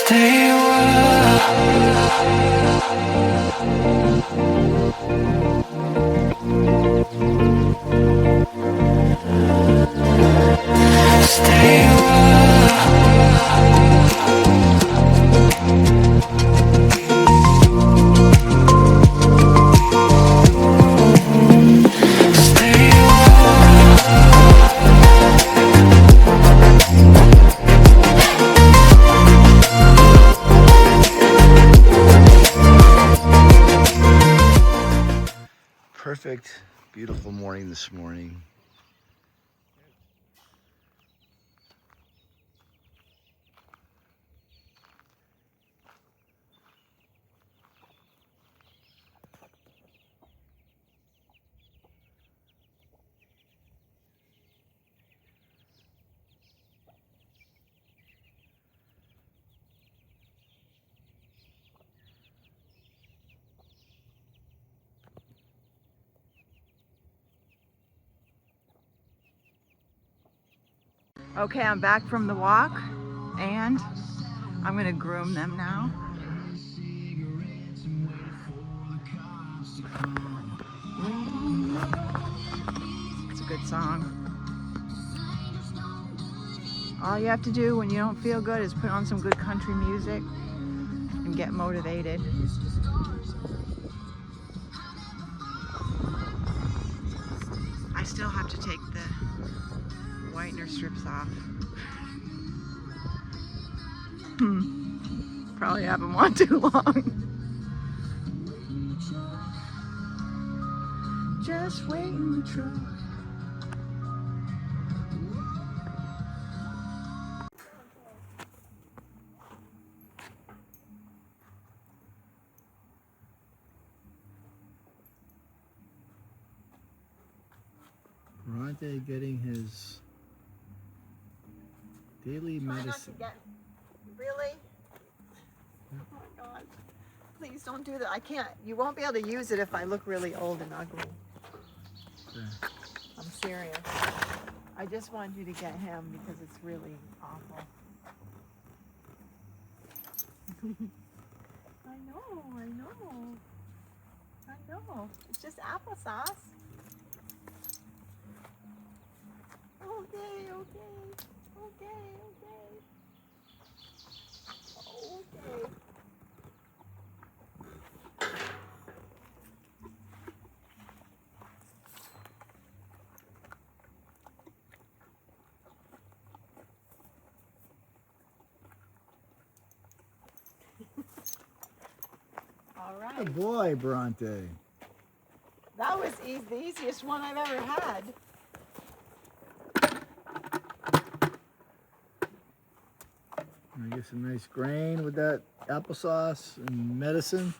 Stay a while. Stay a Perfect, beautiful morning this morning. Okay, I'm back from the walk and I'm gonna groom them now. It's a good song. All you have to do when you don't feel good is put on some good country music and get motivated. I still have to take the whitener strips off. Probably haven't worn too long. Just wait in the truck. Bronte getting his daily medicine. Really? Oh my God. Please don't do that. I can't. You won't be able to use it if I look really old and ugly. Okay. I'm serious. I just want you to get him because it's really awful. I know. It's just applesauce. Okay. All right. Good boy, Bronte. That was the easiest one I've ever had. I get some nice grain with that applesauce and medicine.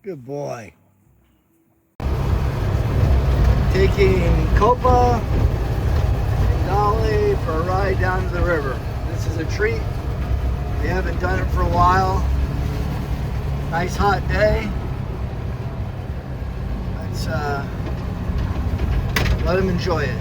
Good boy. Taking Copa and Dolly for a ride down to the river. This is a treat. We haven't done it for a while. Nice hot day. Let's let them enjoy it.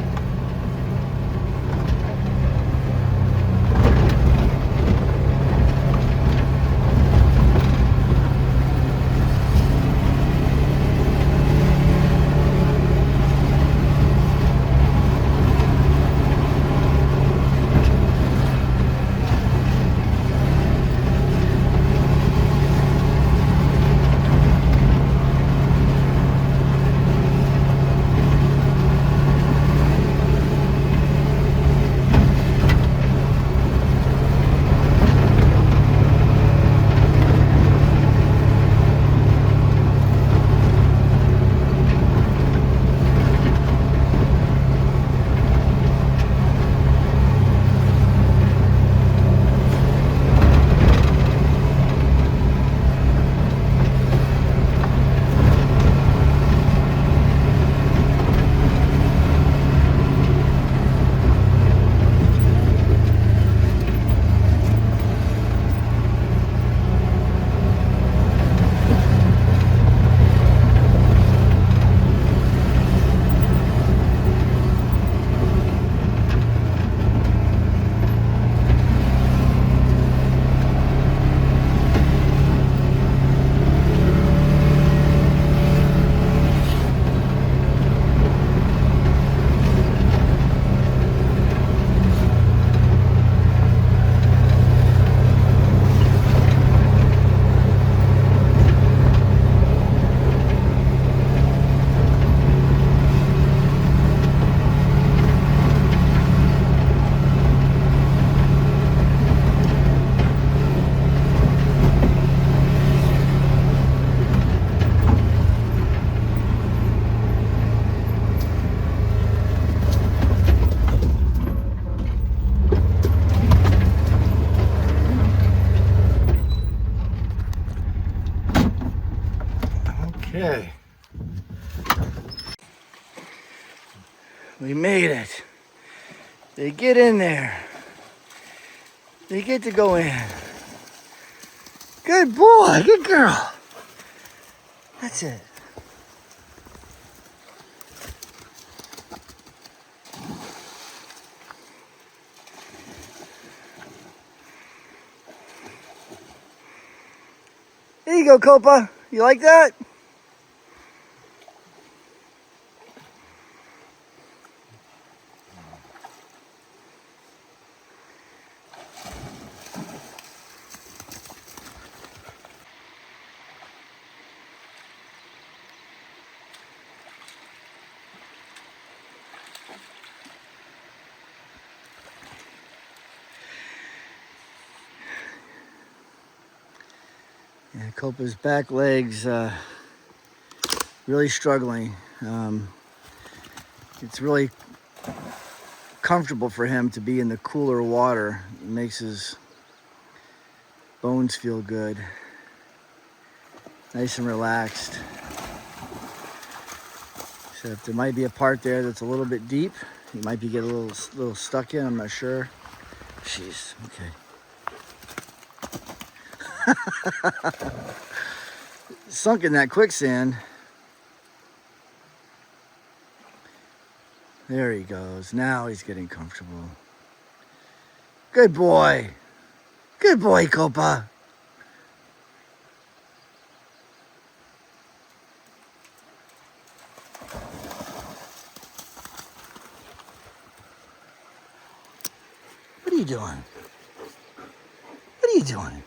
We made it. They get in there. They get to go in. Good boy, good girl. That's it. There you go, Copa. You like that? Yeah, Copa's back legs really struggling. It's really comfortable for him to be in the cooler water. It makes his bones feel good. Nice and relaxed. Except there might be a part there that's a little bit deep. He might be getting a little stuck in, I'm not sure. Jeez, okay. Sunk in that quicksand. There he goes. Now he's getting comfortable. Good boy. Good boy, Copa. What are you doing? What are you doing?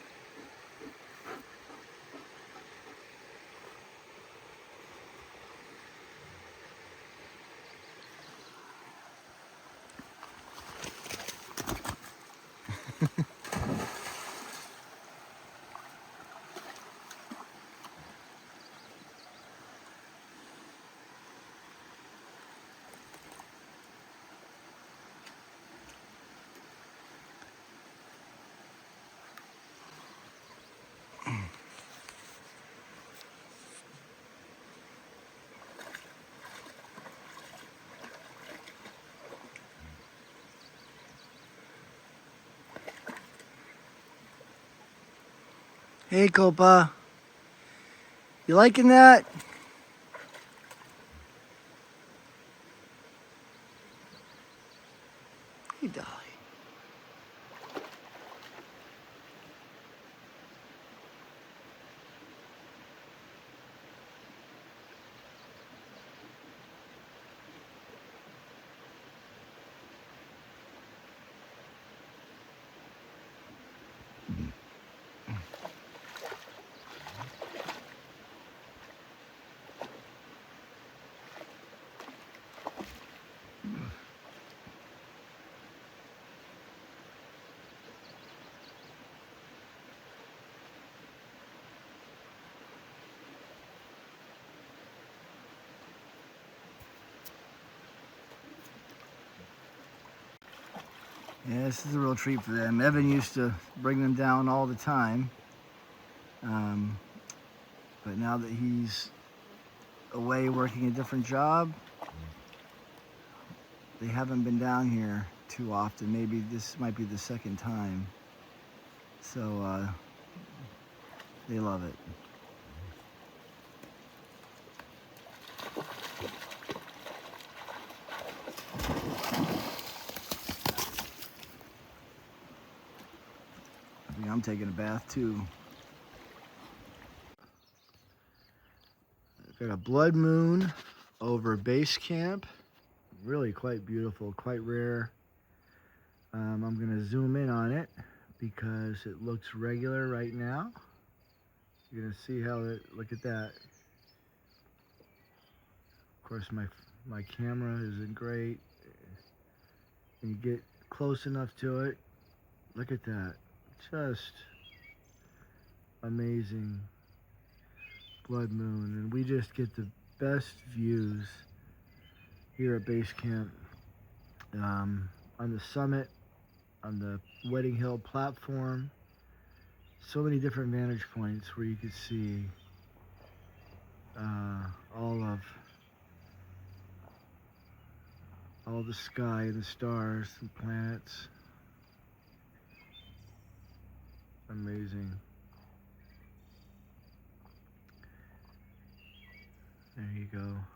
Hey, Copa. You liking that? Hey, Dolly. Yeah, this is a real treat for them. Evan used to bring them down all the time. But now that he's away working a different job, they haven't been down here too often. Maybe this might be the second time. So they love it. I think I'm taking a bath too. Got a blood moon over base camp. Really quite beautiful, quite rare. I'm gonna zoom in on it because it looks regular right now. You're gonna see how it, look at that. Of course my camera isn't great. And you get close enough to it, look at that. Just amazing blood moon. And we just get the best views here at base camp. On the summit, on the Wedding Hill platform. So many different vantage points where you could see all of all the sky and the stars and planets. Amazing. There you go.